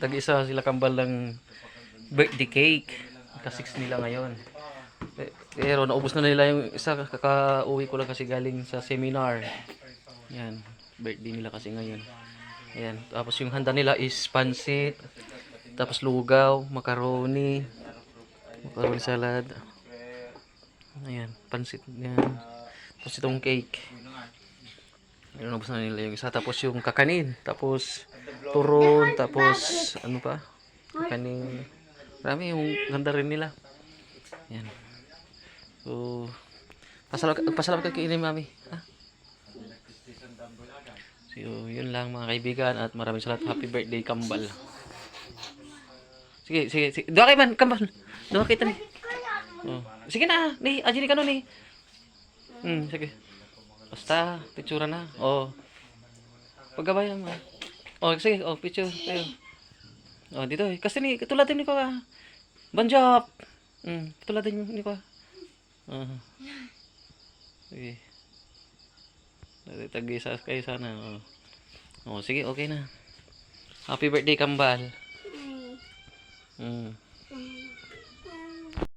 Tag-isa sila kambal ng birthday cake. Ka-6 nila ngayon. Pero naubos na nila yung isa. Kaka-uwi ko lang kasi galing sa seminar. Yan. Birthday nila kasi ngayon. Ayan. Tapos yung handa nila is pansit. Tapos lugaw, macaroni. Macaroni salad. Ayan. Pansit. Yan. Tapos itong cake. Ayun, naubos na nila yung isa. Tapos yung kakanin. Tapos turon. Tapos ano pa? Kakanin. Marami yung handa rin nila. Yan. So, pasalamat ka kay Mami. Ha? So, yun lang mga kaibigan at maraming salamat. Happy birthday, Kambal. Sige, sige, sige. Doon kayo man, Kambal. Doon kita ni. Oh. Sige na, ni, ajini ka nun ni. Sige. Basta, picture na. Oh. Paggabayan mo. Oh, sige, oh, picture. Tayo. Oh, dito eh. Kasi ni, katulatin ni ko ah. Banjop. Katulatin ni ko ah. Sige. Tag-isa kayo sana. Oh, sige, okay na. Happy birthday, Kambal.